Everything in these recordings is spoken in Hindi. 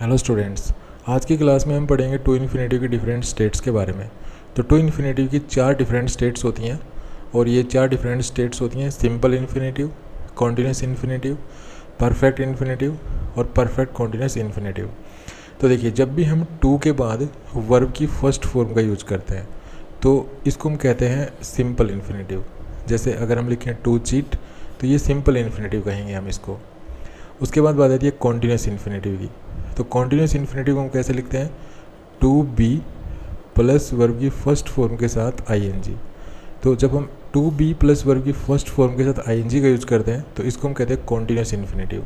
हेलो स्टूडेंट्स, आज की क्लास में हम पढ़ेंगे टू इन्फिनेटिव के डिफरेंट स्टेट्स के बारे में। तो टू इन्फिनेटिव की 4 डिफरेंट स्टेट्स होती हैं और ये 4 डिफरेंट स्टेट्स होती हैं simple infinitive, continuous infinitive, perfect infinitive और परफेक्ट कॉन्टिन्यूस इन्फिनेटिव। तो देखिए, जब भी हम टू के बाद वर्ब की फर्स्ट फॉर्म का यूज करते हैं तो इसको हम कहते हैं सिंपल इन्फिनेटिव। जैसे अगर हम लिखें टू चीट तो ये सिंपल इन्फिनेटिव कहेंगे हम इसको। उसके बाद बात आती है कॉन्टिन्यूस इन्फिनेटिव की। तो कॉन्टिन्यूस इन्फिनेटिव हम कैसे लिखते हैं, टू बी प्लस वर्ब की फर्स्ट फॉर्म के साथ आईएनजी। तो जब हम टू बी प्लस वर्ब की फर्स्ट फॉर्म के साथ आईएनजी का यूज करते हैं तो इसको हम कहते हैं कॉन्टिन्यूस इन्फिनेटिव।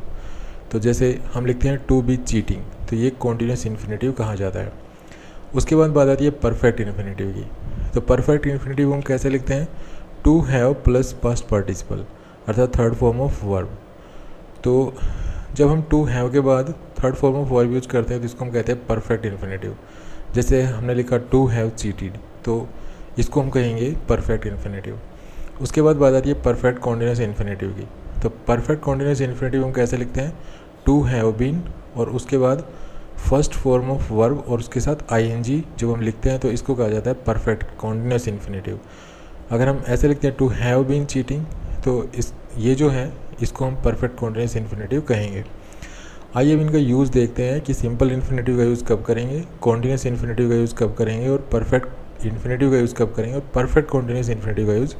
तो जैसे हम लिखते हैं टू बी चीटिंग, तो ये कॉन्टिन्यूस इन्फिनेटिव कहा जाता है। उसके बाद बात आती है परफेक्ट इन्फिनेटिव की। तो परफेक्ट इन्फिनेटिव हम कैसे लिखते हैं, to have plus past participle अर्थात थर्ड फॉर्म ऑफ वर्ब। तो जब हम टू हैव के बाद third form of verb use करते हैं तो इसको हम कहते हैं परफेक्ट इन्फिनेटिव। जैसे हमने लिखा टू हैव चीटेड, तो इसको हम कहेंगे परफेक्ट इन्फिनेटिव। उसके बाद बात आती है परफेक्ट कॉन्टिन्यूस इन्फिनेटिव की। तो परफेक्ट कॉन्टिन्यूस इन्फिनेटिव हम कैसे लिखते हैं, टू हैव बीन और उसके बाद फर्स्ट फॉर्म ऑफ वर्ब और उसके साथ आईएनजी जब हम लिखते हैं तो इसको कहा जाता है परफेक्ट कॉन्टिन्यूस इन्फिनेटिव। अगर हम ऐसे लिखते हैं टू हैव बीन चीटिंग तो ये जो है इसको हम परफेक्ट कॉन्टिन्यूस इन्फिनेटिव कहेंगे। आइए अब इनका यूज़ देखते हैं कि सिंपल इन्फिनेटिव का यूज़ कब करेंगे, कॉन्टिन्यूस इन्फिनेटिव का यूज़ कब करेंगे और परफेक्ट इन्फिनेटिव का यूज़ कब करेंगे और परफेक्ट कॉन्टिन्यूस इन्फिनेटिव का यूज़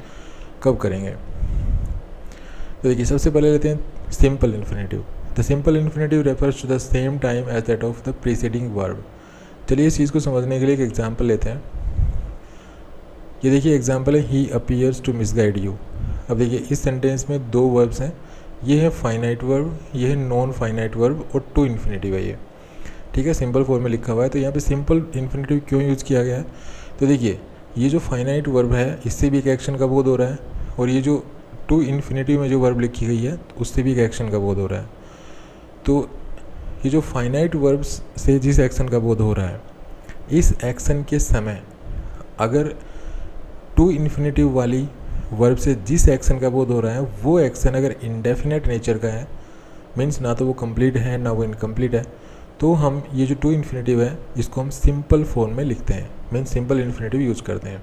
कब करेंगे। तो देखिए, सबसे पहले लेते हैं simple infinitive. The simple infinitive refers to the same time as that of the preceding verb. चलिए इस चीज़ को समझने के लिए एक एग्जाम्पल लेते हैं। ये देखिए एग्जाम्पल है, he appears to misguide you. अब देखिए इस सेंटेंस में दो वर्ब्स हैं, ये है फाइनाइट वर्ब, ये है नॉन फाइनाइट वर्ब और टू इन्फिनेटिव है ये। ठीक है, सिंपल फॉर्म में लिखा हुआ है। तो यहाँ पे सिंपल इन्फिनेटिव क्यों यूज़ किया गया है, तो देखिए ये जो फाइनाइट वर्ब है इससे भी एक एक्शन का बोध हो रहा है और ये जो टू इन्फिनेटिव में जो वर्ब लिखी गई है उससे भी एक एक्शन का बोध हो रहा है। तो ये जो फाइनाइट वर्ब से जिस एक्शन का बोध हो रहा है, इस एक्शन के समय अगर टू इन्फिनेटिव वाली वर्ब से जिस एक्शन का बोध हो रहा है वो एक्शन अगर इंडेफिनेट नेचर का है, मीन्स ना तो वो कंप्लीट है ना वो इनकम्प्लीट है, तो हम ये जो टू इन्फिनेटिव है इसको हम सिंपल फॉर्म में लिखते हैं, मीन्स सिंपल इन्फिनेटिव यूज करते हैं।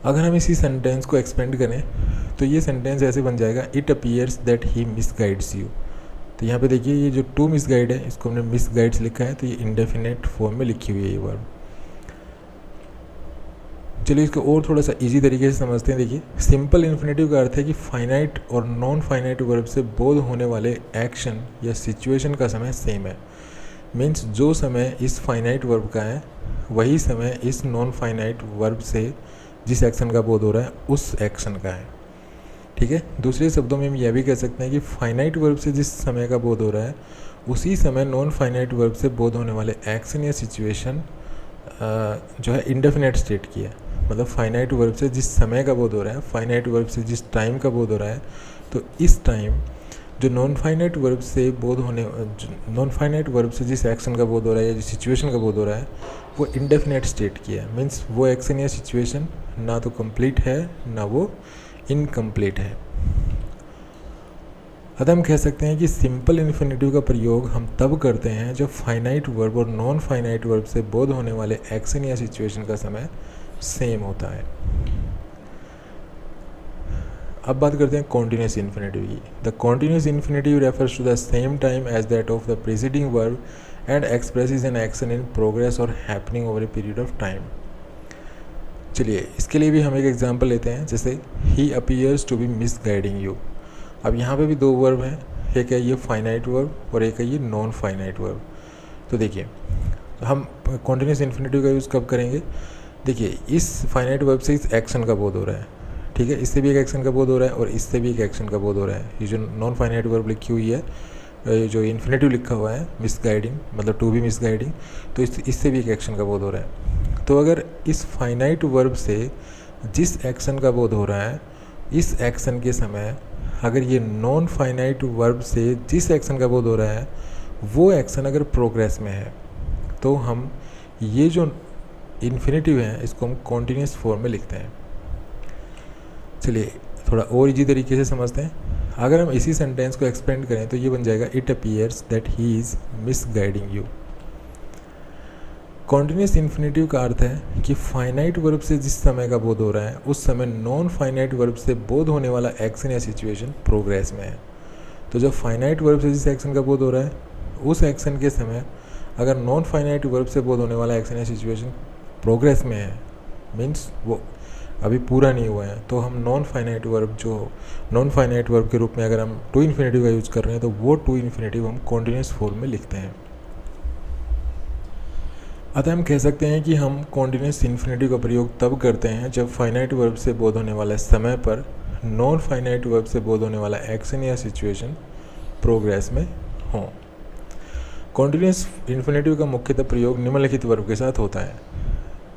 अगर हम इसी सेंटेंस को एक्सपेंड करें तो ये सेंटेंस ऐसे बन जाएगा, it appears that he misguides you. तो यहाँ पे देखिए ये जो टू मिसगाइड है इसको हमने मिसगाइड्स लिखा है, तो ये इंडेफिनेट फॉर्म में लिखी हुई है ये वर्ब। चलिए इसको और थोड़ा सा इजी तरीके से समझते हैं। देखिए सिंपल इन्फिनेटिव का अर्थ है कि फाइनाइट और नॉन फाइनाइट वर्ब से बोध होने वाले एक्शन या सिचुएशन का समय सेम है। मीन्स जो समय इस फाइनाइट वर्ब का है वही समय इस नॉन फाइनाइट वर्ब से जिस एक्शन का बोध हो रहा है उस एक्शन का है। ठीक है, दूसरे शब्दों में हम यह भी कह सकते हैं कि फाइनाइट वर्ब से जिस समय का बोध हो रहा है उसी समय नॉन फाइनाइट वर्ब से बोध होने वाले एक्शन या सिचुएशन जो है इंडेफिनेट स्टेट की है। मतलब फाइनाइट वर्ब से जिस समय का बोध हो रहा है, फाइनाइट वर्ब से जिस टाइम का बोध हो रहा है, तो इस टाइम जो नॉन फाइनाइट वर्ब से नॉन फाइनाइट वर्ब से जिस एक्शन का बोध हो रहा है या जिस सिचुएशन का बोध हो रहा है वो इंडेफिनेट स्टेट की है। मीन्स वो एक्शन या सिचुएशन ना तो कंप्लीट है ना वो इनकम्प्लीट है। अतः हम कह सकते हैं कि सिंपल इन्फिनेटिव का प्रयोग हम तब करते हैं जब फाइनाइट वर्ब और नॉन फाइनाइट वर्ब से बोध होने वाले एक्शन या सिचुएशन का समय सेम होता है। अब बात करते हैं कॉन्टिन्यूस इन्फिनेटिव की। The continuous infinitive refers to the same time as that of the preceding verb and expresses an action in progress और happening over a period of time. चलिए इसके लिए भी हम एक एग्जांपल लेते हैं। जैसे he appears to be misguiding you. अब यहाँ पे भी दो वर्ब हैं, एक है ये फाइनाइट वर्ब और एक है ये नॉन फाइनाइट वर्ब। तो देखिए हम कॉन्टिन्यूस इन्फिनेटिव का यूज़ कब करेंगे, देखिए इस फाइनाइट वर्ब से इस एक्शन का बोध हो रहा है, ठीक है, इससे भी एक एक्शन का बोध हो रहा है और इससे भी एक एक्शन का बोध हो रहा है। ये जो नॉन फाइनाइट वर्ब लिखी हुई है, जो इन्फिनेटिव लिखा हुआ है मिसगाइडिंग मतलब टू बी मिसगाइडिंग, तो इससे भी एक एक्शन का बोध हो रहा है। तो अगर इस फाइनाइट वर्ब से जिस एक्शन का बोध हो रहा है इस एक्शन के समय अगर ये नॉन फाइनाइट वर्ब से जिस एक्शन का बोध हो रहा है वो एक्शन अगर प्रोग्रेस में है तो हम ये जो इन्फिनेटिव है इसको हम कॉन्टिन्यूस फॉर्म में लिखते हैं। चलिए थोड़ा और इजी तरीके से समझते हैं। अगर हम इसी सेंटेंस को एक्सपेंड करें तो ये बन जाएगा it appears that he is misguiding you. Continuous infinitive का अर्थ है कि फाइनाइट वर्ब से जिस समय का बोध हो रहा है उस समय नॉन फाइनाइट वर्ब से बोध होने वाला एक्शन या सिचुएशन प्रोग्रेस में है। तो जब फाइनाइट वर्ब से जिस एक्शन का बोध हो रहा है उस एक्शन के समय अगर नॉन फाइनाइट वर्ब से बोध होने वाला एक्शन या सिचुएशन प्रोग्रेस में है, मीन्स वो अभी पूरा नहीं हुआ है, तो हम नॉन फाइनाइट वर्ब के रूप में अगर हम टू इन्फिनेटिव का यूज़ कर रहे हैं तो वो टू इन्फिनेटिव हम कॉन्टिन्यूस फॉर्म में लिखते हैं। अतः हम कह सकते हैं कि हम कॉन्टिन्यूस इन्फिनेटिव का प्रयोग तब करते हैं जब फाइनाइट वर्ब से बोध होने वाले समय पर नॉन फाइनाइट वर्ब से बोध होने वाला एक्शन या सिचुएशन प्रोग्रेस में हो। कॉन्टिन्यूस इन्फिनेटिव का मुख्यतः प्रयोग निम्नलिखित वर्ब के साथ होता है,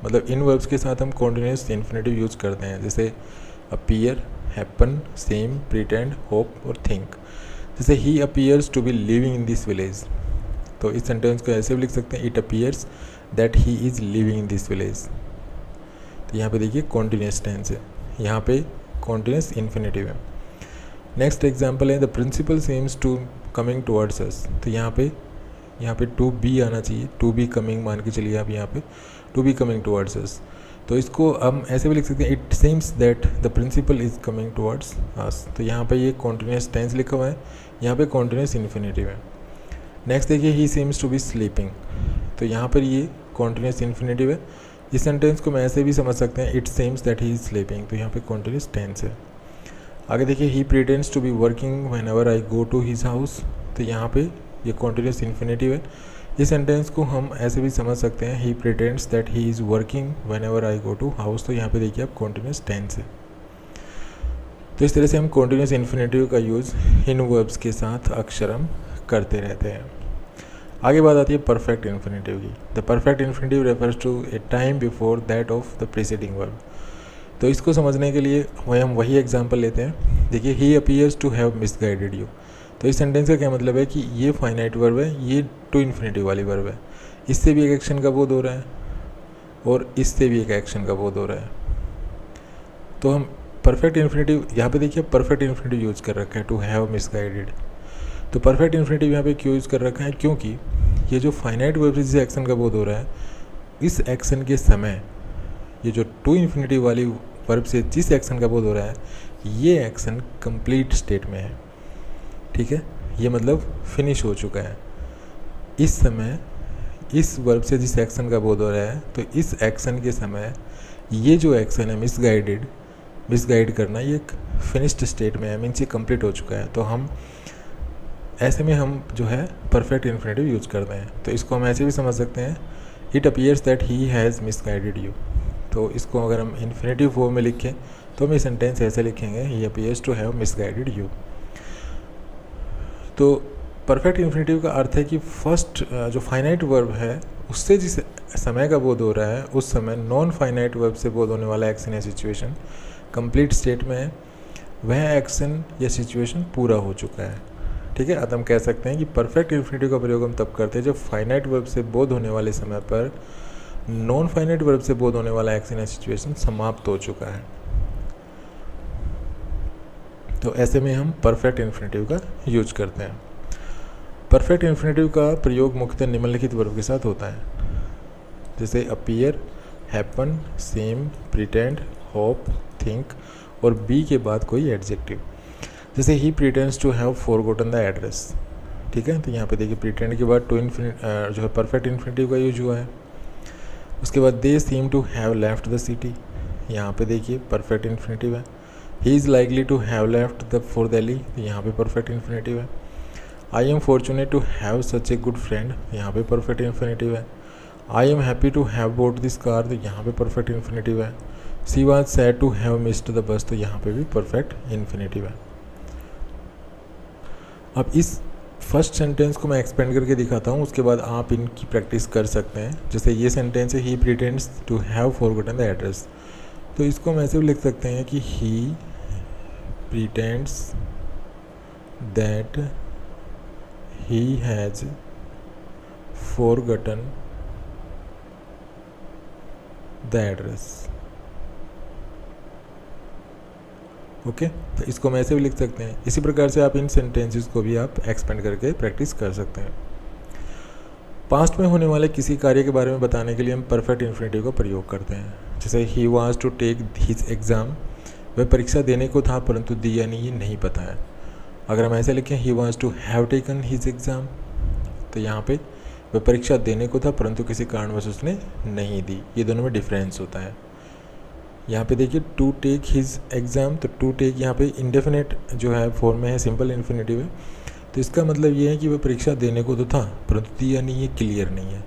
मतलब इन वर्ब्स के साथ हम कॉन्टिन्यूस इन्फिनेटिव यूज़ करते हैं, जैसे appear, happen, same, pretend, hope और थिंक। जैसे he appears to be living in this village, तो इस सेंटेंस को ऐसे भी लिख सकते हैं it appears that he is living in this village. तो यहाँ पे देखिए कॉन्टिन्यूस टेंस है, यहाँ पे कॉन्टिन्यूस इन्फिनेटिव है। नेक्स्ट एग्जांपल है the principal seems to coming towards us. तो यहाँ पे टू बी आना चाहिए, टू बी कमिंग मान के चलिए आप, यहाँ पे to be coming towards us. तो इसको हम ऐसे भी लिख सकते हैं it seems that the principal is coming towards us. तो यहाँ पे ये कॉन्टिन्यूस टेंस लिखा हुआ है, यहाँ पे कॉन्टिन्यूस इन्फिनेटिव है। नेक्स्ट देखिए he seems to be sleeping, तो यहाँ पर ये कॉन्टिन्यूस इन्फिनेटिव है। इस सेंटेंस को मैं ऐसे भी समझ सकते हैं it seems that he is sleeping, तो यहाँ पे कॉन्टिन्यूस टेंस है। आगे देखिए he pretends to be working whenever I go to his house, तो यहाँ पे ये कॉन्टिन्यूस इन्फिनेटिव है। इस सेंटेंस को हम ऐसे भी समझ सकते हैं he pretends that he is working whenever I go to house, तो यहाँ पे देखिए आप कॉन्टिन्यूस टेंस है। तो इस तरह से हम कॉन्टिन्यूस इन्फिनेटिव का यूज़ इन वर्ब्स के साथ अक्सर हम करते रहते हैं। आगे बात आती है परफेक्ट इन्फिनेटिव की। The perfect infinitive refers to a time before that of the preceding verb. तो इसको समझने के लिए हम वही एग्जांपल लेते हैं। देखिए he appears to have misguided you, तो इस सेंटेंस का क्या मतलब है कि ये फाइनाइट वर्ब है, ये टू इन्फिनेटिव वाली वर्ब है, इससे भी एक एक्शन का बोध हो रहा है और इससे भी एक एक्शन का बोध हो रहा है। तो हम परफेक्ट इन्फिनेटिव यहाँ पे देखिए परफेक्ट इन्फिनेटिव यूज़ कर रखा है टू हैव मिसगाइडेड। तो परफेक्ट इन्फिनेटिव यहाँ पे क्यों यूज़ कर रखा है, क्योंकि ये जो फाइनाइट वर्ब से जिस एक्शन का बोध हो रहा है इस एक्शन के समय ये जो टू इन्फिनेटिव वाली वर्ब से जिस एक्शन का बोध हो रहा है ये एक्शन कंप्लीट स्टेट में है। ठीक है, ये मतलब फिनिश हो चुका है। इस समय इस वर्ब से जिस एक्शन का बोध हो रहा है तो इस एक्शन के समय ये जो एक्शन है मिसगाइड करना, ये एक फिनिश्ड स्टेट में है, मीन्स ये कंप्लीट हो चुका है। तो हम ऐसे में हम जो है परफेक्ट इन्फिनेटिव यूज़ करते हैं। तो इसको हम ऐसे भी समझ सकते हैं it appears that he has misguided you. तो इसको अगर हम इन्फिनेटिव फॉर्म में लिखें तो हम ये सेंटेंस ऐसे लिखेंगे he appears to have misguided you. तो परफेक्ट इन्फिनेटिव का अर्थ है कि फर्स्ट जो फाइनाइट वर्ब है उससे जिस समय का बोध हो रहा है उस समय नॉन फाइनाइट वर्ब से बोध होने वाला एक्शन या सिचुएशन कंप्लीट स्टेट में है, वह एक्शन या सिचुएशन पूरा हो चुका है। ठीक है, अब हम कह सकते हैं कि परफेक्ट इन्फिनेटिव का प्रयोग हम तब करते हैं जब फाइनाइट वर्ब से बोध होने वाले समय पर नॉन फाइनाइट वर्ब से बोध होने वाला एक्शन या सिचुएशन समाप्त हो चुका है। तो ऐसे में हम परफेक्ट इन्फिनेटिव का यूज करते हैं। परफेक्ट इन्फिनेटिव का प्रयोग मुख्यतः निम्नलिखित वर्ब के साथ होता है, जैसे appear, happen, same, pretend, hope, think और बी के बाद कोई एडजेक्टिव। जैसे he pretends to have forgotten the address. ठीक है, तो यहाँ पे देखिए प्रिटेंड के बाद जो है परफेक्ट इन्फिनेटिव का यूज हुआ है। उसके बाद they seem to have left the city, यहाँ पे देखिए परफेक्ट इन्फिनेटिव है। He is likely to have left the for Delhi, तो यहाँ पे परफेक्ट इन्फिनेटिव है। I am fortunate to have such a good friend, यहाँ पे परफेक्ट इन्फिनेटिव है। I am happy to have bought this car, तो यहाँ पे परफेक्ट इन्फिनेटिव है। She was sad to have missed the bus, तो यहाँ पे भी परफेक्ट इन्फिनेटिव है। अब इस फर्स्ट सेंटेंस को मैं एक्सपेंड करके दिखाता हूँ, उसके बाद आप इनकी प्रैक्टिस कर सकते हैं। जैसे ये सेंटेंस है he pretends to have forgotten the address, तो इसको हम ऐसे भी लिख सकते हैं कि he pretends that he has forgotten the address। Okay, तो इसको हम ऐसे भी लिख सकते हैं। इसी प्रकार से आप इन सेंटेंसेस को भी आप एक्सपेंड करके प्रैक्टिस कर सकते हैं। पास्ट में होने वाले किसी कार्य के बारे में बताने के लिए हम परफेक्ट इन्फिनेटिव का प्रयोग करते हैं। जैसे he was to take his exam, वह परीक्षा देने को था परंतु दिया नहीं, ये नहीं पता है। अगर हम ऐसे लिखें he was to have taken his exam, तो यहाँ पे वह परीक्षा देने को था परंतु किसी कारणवश उसने नहीं दी। ये दोनों में डिफरेंस होता है। यहाँ पे देखिए टू टेक हिज एग्ज़ाम, तो टू टेक यहाँ पे इंडेफिनेट जो है फॉर्म में है, सिंपल इन्फिनेटिव है, तो इसका मतलब ये है कि वह परीक्षा देने को तो था परंतु दिया नहीं, ये क्लियर नहीं है।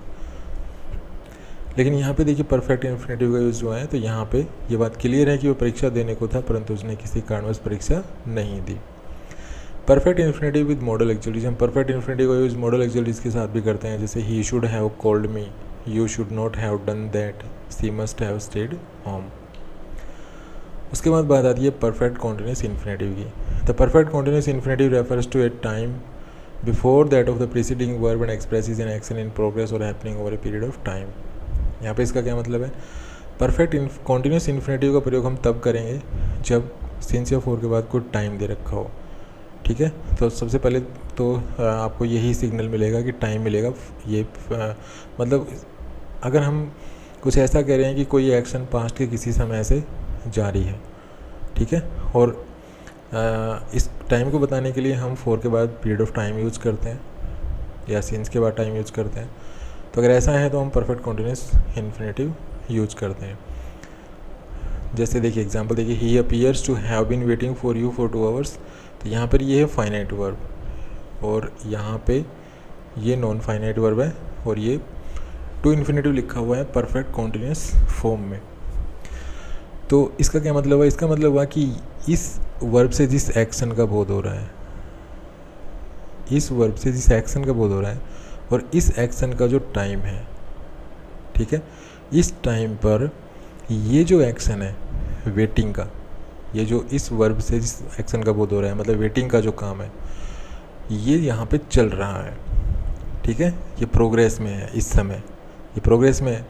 लेकिन यहाँ पे देखिए परफेक्ट इन्फिनेटिव का यूज़ हुआ है, तो यहाँ पे ये बात क्लियर है कि वह परीक्षा देने को था परंतु उसने किसी कारणवश परीक्षा नहीं दी। Perfect infinitive with modal auxiliaries, हम परफेक्ट इन्फिनेटिव का यूज़ मॉडल एक्चुअलीज के साथ भी करते हैं। जैसे he should have called me, you should not have done that, she must have stayed home. उसके बाद बात आती है परफेक्ट कॉन्टिन्यूस इन्फिनेटिव की। The perfect continuous infinitive refers to a time before that of the preceding verb and expresses an action in progress और happening over a period of time. यहाँ पे इसका क्या मतलब है? परफेक्ट कॉन्टिन्यूस इन्फिनेटिव का प्रयोग हम तब करेंगे जब सिंस या फॉर के बाद कोई टाइम दे रखा हो। ठीक है, तो सबसे पहले तो आपको यही सिग्नल मिलेगा कि टाइम मिलेगा। ये मतलब अगर हम कुछ ऐसा कह रहे हैं कि कोई एक्शन पास्ट के किसी समय से जारी है, ठीक है, और इस टाइम को बताने के लिए हम फॉर के बाद पीरियड ऑफ टाइम यूज़ करते हैं या सिंस के बाद टाइम यूज़ करते हैं। तो अगर ऐसा है तो हम परफेक्ट कॉन्टिन्यूस इन्फिनेटिव यूज करते हैं। जैसे देखिए एग्जांपल देखिए, he appears to have been waiting for you for 2 hours, तो यहाँ पर ये है फाइनाइट वर्ब और यहाँ पे ये नॉन फाइनाइट वर्ब है और ये टू इन्फिनेटिव लिखा हुआ है परफेक्ट कॉन्टिन्यूस फॉर्म में। तो इसका क्या मतलब है? इसका मतलब हुआ कि इस वर्ब से जिस एक्शन का बोध हो रहा है, इस वर्ब से जिस एक्शन का बोध हो रहा है और इस एक्शन का जो टाइम है, ठीक है, इस टाइम पर ये जो एक्शन है वेटिंग का, ये जो इस वर्ब से जिस एक्शन का बोध हो रहा है मतलब वेटिंग का जो काम है, ये यहाँ पे चल रहा है। ठीक है, ये प्रोग्रेस में है, इस समय ये प्रोग्रेस में है।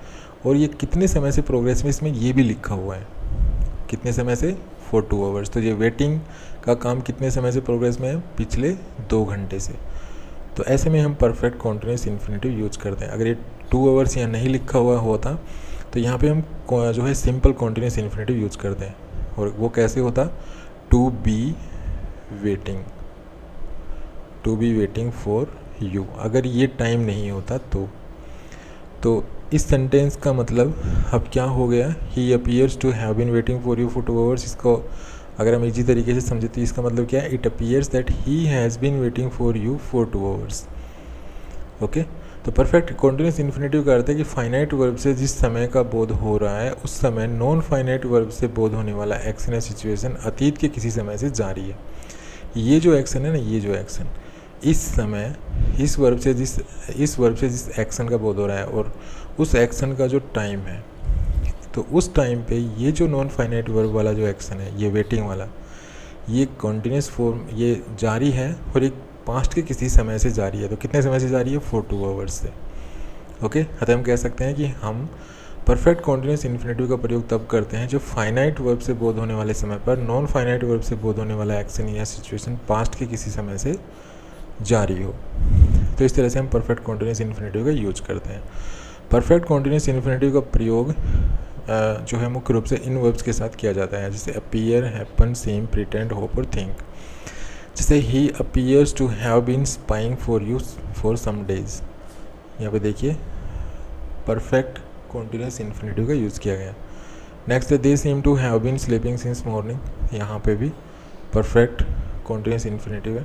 और ये कितने समय से प्रोग्रेस में, इसमें ये भी लिखा हुआ है कितने समय से, फॉर 2 आवर्स। तो ये वेटिंग का काम कितने समय से प्रोग्रेस में है? पिछले 2 घंटे से। तो ऐसे में हम परफेक्ट कॉन्टिन्यूस इन्फिनेटिव यूज करते हैं। अगर ये 2 आवर्स यहाँ नहीं लिखा हुआ होता तो यहाँ पे हम जो है सिंपल कॉन्टिन्यूस इन्फिनेटिव यूज करते हैं। और वो कैसे होता? To be waiting for you. अगर ये टाइम नहीं होता तो इस सेंटेंस का मतलब अब क्या हो गया? He appears to have been waiting for you for 2 hours. इसको अगर हम इजी तरीके से समझे तो इसका मतलब क्या है? It appears that he has been waiting for you for 2 hours. Okay, तो परफेक्ट कॉन्टिन्यूस इन्फिनेटिव का अर्थ है कि फाइनाइट वर्ब से जिस समय का बोध हो रहा है उस समय नॉन फाइनाइट वर्ब से बोध होने वाला एक्शन या सिचुएशन अतीत के किसी समय से जारी है। ये जो एक्शन है ना, ये जो एक्शन इस समय इस वर्ब से जिस एक्शन का बोध हो रहा है और उस एक्शन का जो टाइम है, तो उस टाइम पे ये जो नॉन फाइनाइट वर्ब वाला जो एक्शन है, ये वेटिंग वाला, ये कॉन्टिन्यूस फॉर्म ये जारी है और एक पास्ट के किसी समय से जारी है। तो कितने समय से जारी है? फॉर 2 आवर्स से। ओके, अतः हम कह सकते हैं कि हम परफेक्ट कॉन्टिन्यूस इन्फिनेटिव का प्रयोग तब करते हैं जो फाइनाइट वर्ब से बोध होने वाले समय पर नॉन फाइनाइट वर्ब से बोध होने वाला एक्शन या सिचुएशन पास्ट के किसी समय से जारी हो। तो इस तरह से हम परफेक्ट कॉन्टिन्यूस इन्फिनेटिव का यूज करते हैं। परफेक्ट कॉन्टिन्यूस इन्फिनेटिव का प्रयोग जो है मुख्य रूप से इन वर्ब्स के साथ किया जाता है, जैसे appear, happen, seem, pretend, hope और थिंक। जैसे he appears to have been spying for you for some days, यहाँ पे देखिए परफेक्ट कॉन्टिन्यूस इन्फिनेटिव का यूज़ किया गया। Next, they seem to have been sleeping since morning, यहाँ पे भी परफेक्ट कॉन्टिन्यूस इन्फिनेटिव है।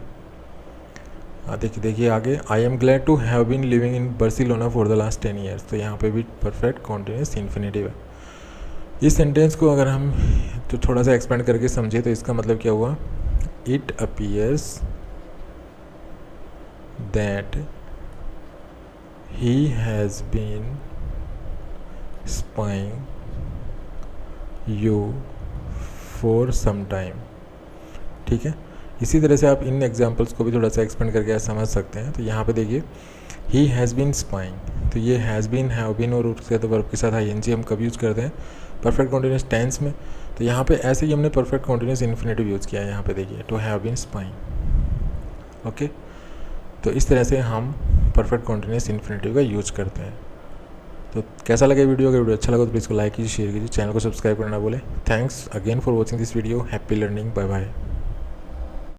देखिए आगे, I am glad to have been living in Barcelona for the last 10 years, तो यहाँ पे भी परफेक्ट कॉन्टिन्यूस इन्फिनेटिव है। इस सेंटेंस को अगर हम तो थोड़ा सा एक्सपेंड करके समझे तो इसका मतलब क्या हुआ? It appears that he has been spying you for some time. ठीक है, इसी तरह से आप इन एग्जांपल्स को भी थोड़ा सा एक्सपेंड करके समझ सकते हैं। तो यहाँ पे देखिए ही हैज़ बीन स्पाइंग, तो ये हैज़ बीन, हैव बीन और उसके साथ वर्ब के साथ आईएनजी हम कब यूज़ करते हैं? परफेक्ट कॉन्टिन्यूस टेंस में, तो यहाँ पे ऐसे ही हमने परफेक्ट कॉन्टिन्यूस इन्फिनेटिव यूज़ किया है। यहाँ पे देखिए to have been spying. Okay, तो इस तरह से हम परफेक्ट कॉन्टिन्यूस इन्फिनेटिव का यूज करते हैं। तो कैसा लगा वीडियो? अगर वीडियो अच्छा लगा तो प्लीज़ को लाइक कीजिए, शेयर कीजिए, चैनल को सब्सक्राइब करना भूलें। Thanks again for watching this video. Happy learning. Bye bye.